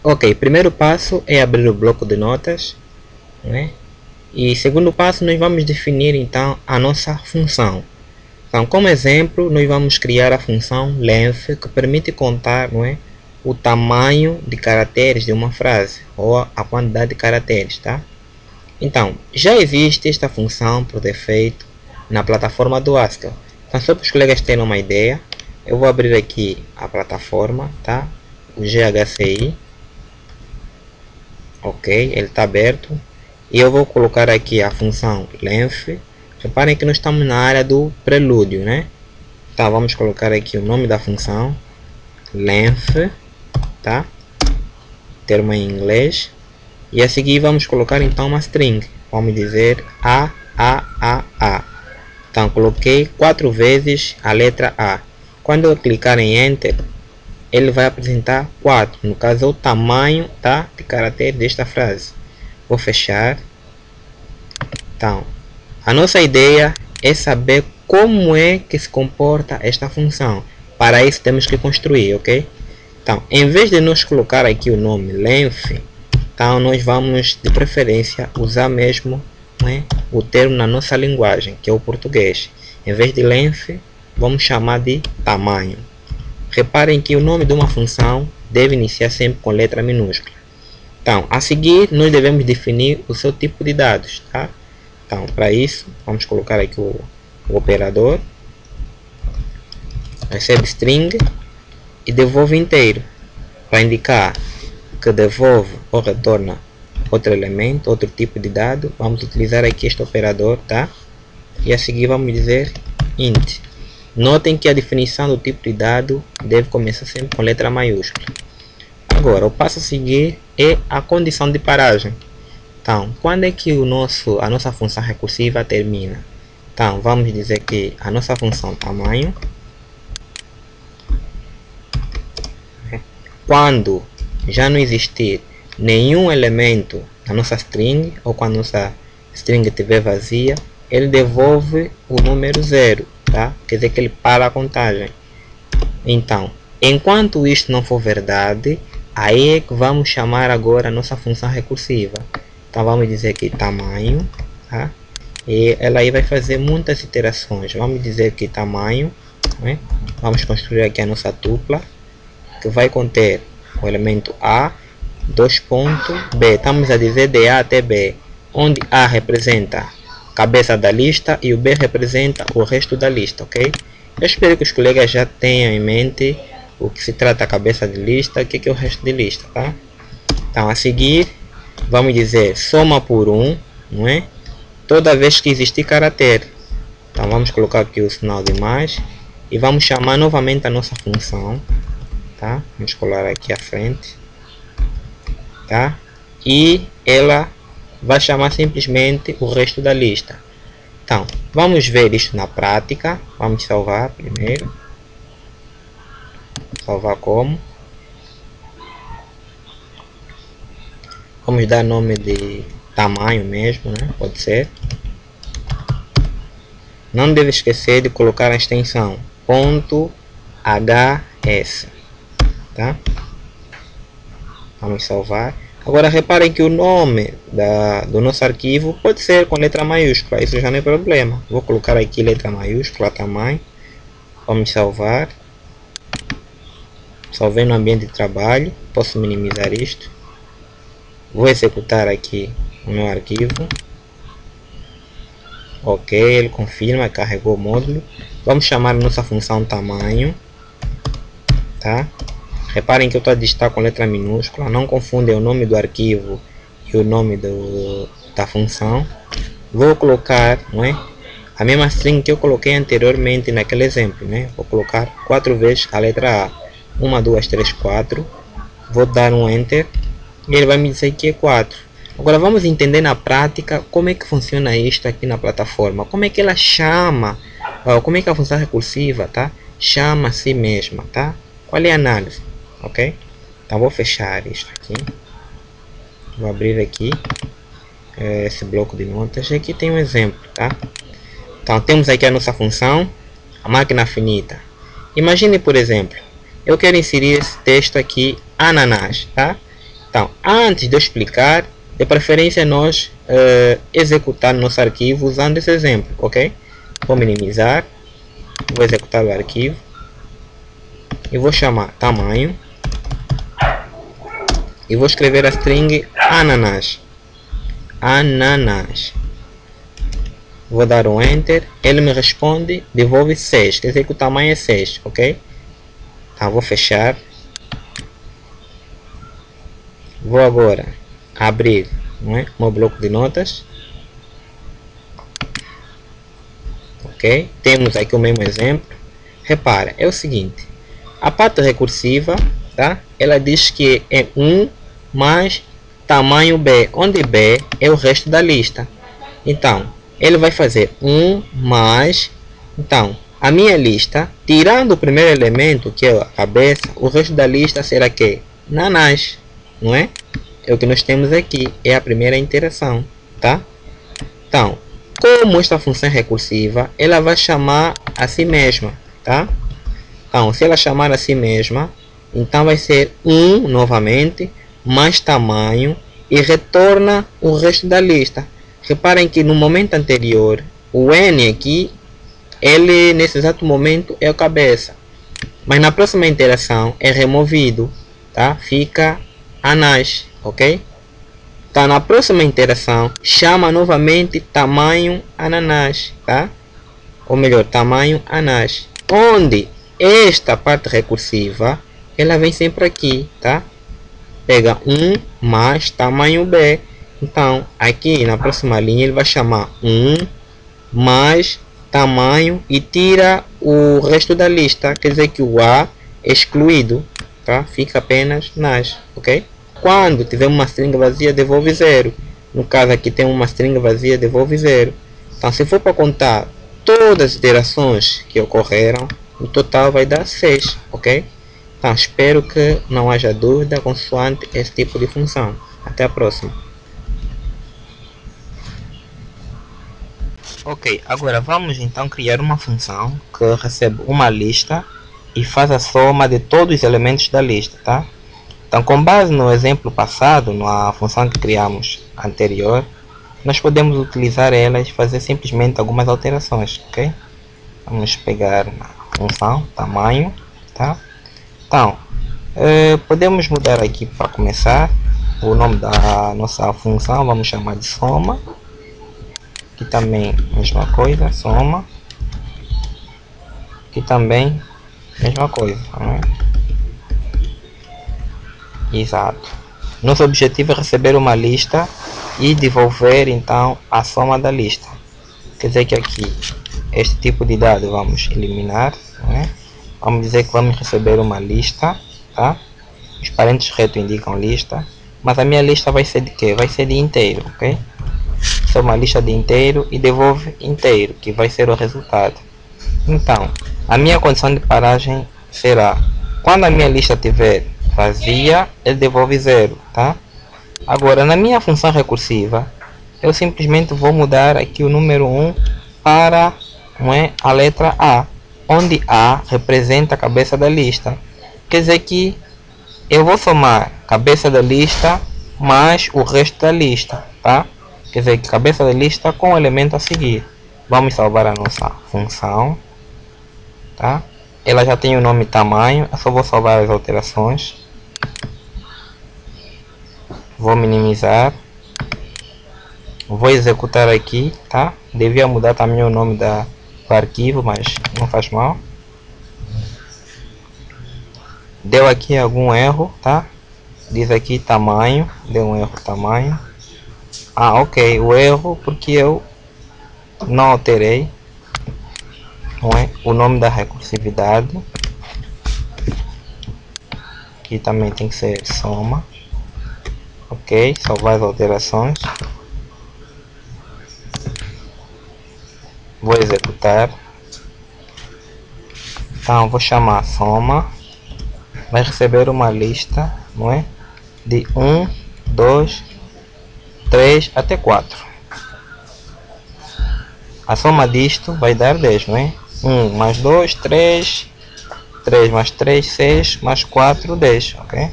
Ok, primeiro passo é abrir o bloco de notas, né? E segundo passo nós vamos definir então a nossa função. Então, como exemplo, nós vamos criar a função length, que permite contar, não é, o tamanho de caracteres de uma frase, ou a quantidade de caracteres, tá? Então, já existe esta função por defeito na plataforma do Haskell. Então, só para os colegas terem uma ideia, eu vou abrir aqui a plataforma, tá? O GHCI. Ok, ele está aberto. E eu vou colocar aqui a função length. Reparem que nós estamos na área do prelúdio, né? Então, vamos colocar aqui o nome da função, length, tá? Termo em inglês. E a seguir vamos colocar então uma string. Vamos dizer A. Então, coloquei 4 vezes a letra A. Quando eu clicar em Enter, ele vai apresentar 4. No caso, é o tamanho, tá, de caractere desta frase. Vou fechar. Então, a nossa ideia é saber como é que se comporta esta função. Para isso temos que construir, ok? Então, em vez de nós colocar aqui o nome length, então nós vamos de preferência usar mesmo, né, o termo na nossa linguagem, que é o português. Em vez de length, vamos chamar de tamanho. Reparem que o nome de uma função deve iniciar sempre com letra minúscula. Então, a seguir, nós devemos definir o seu tipo de dados, tá? Então, para isso, vamos colocar aqui o operador, recebe string e devolve inteiro, para indicar que devolve ou retorna outro elemento, outro tipo de dado. Vamos utilizar aqui este operador, tá? E a seguir vamos dizer int. Notem que a definição do tipo de dado deve começar sempre com letra maiúscula. Agora, o passo a seguir é a condição de paragem. Então, quando é que a nossa função recursiva termina? Então, vamos dizer que a nossa função tamanho, quando já não existir nenhum elemento na nossa string, ou quando a nossa string estiver vazia, ele devolve o número 0, tá? Quer dizer que ele para a contagem. Então, enquanto isto não for verdade, aí é que vamos chamar agora a nossa função recursiva. Então vamos dizer que tamanho, tá? E ela aí vai fazer muitas iterações. Vamos dizer que tamanho, né? Vamos construir aqui a nossa tupla, que vai conter o elemento A, 2 pontos, B. Estamos a dizer de A até B, onde A representa a cabeça da lista e o B representa o resto da lista, ok? Eu espero que os colegas já tenham em mente o que se trata a cabeça de lista e o que é o resto de lista, tá? Então, a seguir, vamos dizer soma por 1, não é? Toda vez que existir caractere. Então, vamos colocar aqui o sinal de mais e vamos chamar novamente a nossa função, tá? Vamos colar aqui à frente, tá? E ela vai chamar simplesmente o resto da lista. Então, vamos ver isso na prática. Vamos salvar primeiro. Salvar como? Vamos dar nome de tamanho mesmo, né? Pode ser. Não deve esquecer de colocar a extensão .hs, tá? Vamos salvar. Agora reparem que o nome do nosso arquivo pode ser com letra maiúscula, isso já não é problema. Vou colocar aqui letra maiúscula, tamanho. Vamos salvar. Salvei no ambiente de trabalho. Posso minimizar isto. Vou executar aqui o meu arquivo. Ok, ele confirma, carregou o módulo. Vamos chamar a nossa função tamanho, tá? Reparem que eu estou a digitar com letra minúscula. Não confundem o nome do arquivo e o nome da função. Vou colocar, não é, a mesma string que eu coloquei anteriormente naquele exemplo, né? Vou colocar 4 vezes a letra A. 1, 2, 3, 4. Vou dar um Enter e ele vai me dizer que é 4. Agora vamos entender na prática como é que funciona isto aqui na plataforma. Como é que ela chama, como é que a função recursiva, tá, chama a si mesma, tá? Qual é a análise? Ok? Então vou fechar isto aqui. Vou abrir aqui esse bloco de notas. Aqui tem um exemplo, tá? Então temos aqui a nossa função, a máquina finita. Imagine, por exemplo, eu quero inserir esse texto aqui, ananás, tá? Então, antes de eu explicar, de preferência nós executar nosso arquivo usando esse exemplo, ok? Vou minimizar, vou executar o arquivo e vou chamar tamanho e vou escrever a string ananás. Vou dar um enter, ele me responde, devolve 6, quer dizer que o tamanho é 6, ok? Então vou fechar. Vou agora abrir, não é, meu bloco de notas. Ok? Temos aqui o mesmo exemplo. Repara, é o seguinte. A parte recursiva, tá? Ela diz que é 1 mais tamanho B, onde B é o resto da lista. Então, ele vai fazer 1 mais... Então, a minha lista, tirando o primeiro elemento, que é a cabeça, o resto da lista será que? Nanás, não é? É o que nós temos aqui, é a primeira interação, tá? Então, como esta função é recursiva, ela vai chamar a si mesma, tá? Então, se ela chamar a si mesma, então vai ser 1 novamente, mais tamanho, e retorna o resto da lista. Reparem que no momento anterior, o N aqui, ele nesse exato momento é a cabeça. Mas na próxima interação é removido, tá? Fica anás, ok? Então na próxima interação chama novamente tamanho ananás, tá? Ou melhor, tamanho anás. Onde esta parte recursiva, ela vem sempre aqui, tá? Pega 1 mais tamanho B. Então, aqui na próxima linha ele vai chamar 1 mais tamanho e tira o resto da lista. Quer dizer que o A é excluído, tá? Fica apenas nas, ok? Quando tiver uma string vazia, devolve 0. No caso aqui tem uma string vazia, devolve 0. Então, se for para contar todas as iterações que ocorreram, o total vai dar 6, ok? Então, espero que não haja dúvida consoante esse tipo de função. Até a próxima. Ok, agora vamos então criar uma função que recebe uma lista e faz a soma de todos os elementos da lista, tá? Então, com base no exemplo passado, na função que criamos anterior, nós podemos utilizar ela e fazer simplesmente algumas alterações, ok? Vamos pegar a função tamanho, tá? Então, podemos mudar aqui para começar o nome da nossa função, vamos chamar de soma. Aqui também mesma coisa, soma. Aqui também mesma coisa, não é? Exato. Nosso objetivo é receber uma lista e devolver então a soma da lista. Quer dizer que aqui este tipo de dado vamos eliminar, não é? Vamos dizer que vamos receber uma lista, tá? Os parênteses reto indicam lista, mas a minha lista vai ser de quê? Vai ser de inteiro, ok? Isso é uma lista de inteiro e devolve inteiro, que vai ser o resultado. Então, a minha condição de paragem será, quando a minha lista estiver vazia, ele devolve 0, tá? Agora, na minha função recursiva, eu simplesmente vou mudar aqui o número 1 para, não é, a letra A, onde A representa a cabeça da lista. Quer dizer que eu vou somar cabeça da lista mais o resto da lista, tá? Quer dizer que cabeça da lista com o elemento a seguir. Vamos salvar a nossa função, tá? Ela já tem o nome tamanho, eu só vou salvar as alterações. Vou minimizar. Vou executar aqui, tá? Devia mudar também o nome do arquivo, mas não faz mal. Deu aqui algum erro, tá? Diz aqui tamanho, deu um erro tamanho. Ah, ok, o erro porque eu não alterei, não é, o nome da recursividade. Aqui também tem que ser soma. Ok, salvar as alterações. Vou executar. Então vou chamar soma. Vai receber uma lista, não é, de 1, 2, 3 até 4. A soma disto vai dar 10, não é? 1 mais 2, 3, 3 mais 3, 6, mais 4, 10, ok?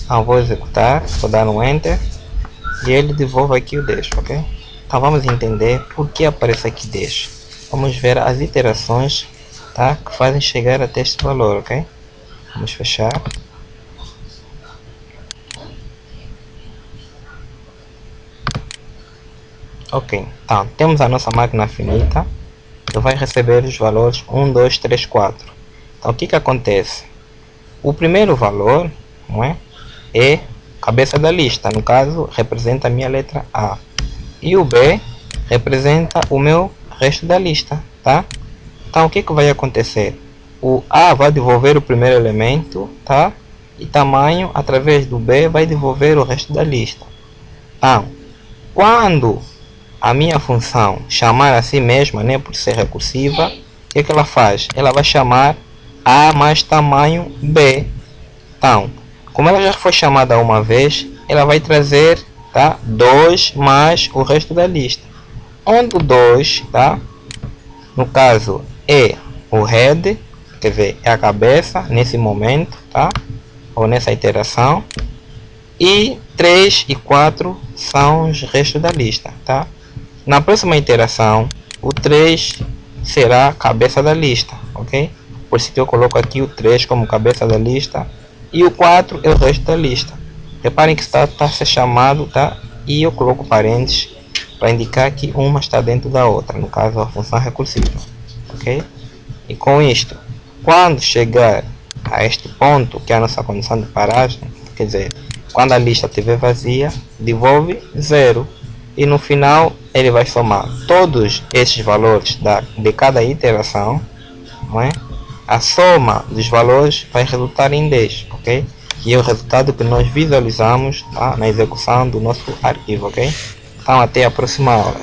Então vou executar, vou dar um Enter e ele devolve aqui o 10, ok? Então vamos entender por que aparece aqui 10. Vamos ver as iterações, tá, que fazem chegar até este valor, ok? Vamos fechar. Ok, então temos a nossa máquina finita que vai receber os valores 1, 2, 3, 4. Então o que acontece? O primeiro valor, não é cabeça da lista, no caso representa a minha letra A, e o B representa o meu resto da lista, tá? Então o que vai acontecer? O A vai devolver o primeiro elemento, tá? E tamanho através do B vai devolver o resto da lista. Então, quando a minha função chamar a si mesma, né, por ser recursiva, o que ela faz? Ela vai chamar A mais tamanho B. Então, como ela já foi chamada uma vez, ela vai trazer, tá, 2 mais o resto da lista. Onde o 2, tá, no caso é o head, quer dizer, é a cabeça nesse momento, tá, ou nessa iteração, e 3 e 4 são os restos da lista, tá? Na próxima iteração, o 3 será cabeça da lista, ok? Por isso que eu coloco aqui o 3 como cabeça da lista e o 4 é o resto da lista. Reparem que está a ser chamado, tá? E eu coloco parênteses para indicar que uma está dentro da outra, no caso a função recursiva, ok? E com isto, quando chegar a este ponto, que é a nossa condição de paragem, quer dizer, quando a lista estiver vazia, devolve 0. E no final ele vai somar todos esses valores de cada iteração, não é? A soma dos valores vai resultar em 10, ok? E é o resultado que nós visualizamos, tá, na execução do nosso arquivo, ok? Então até a próxima aula.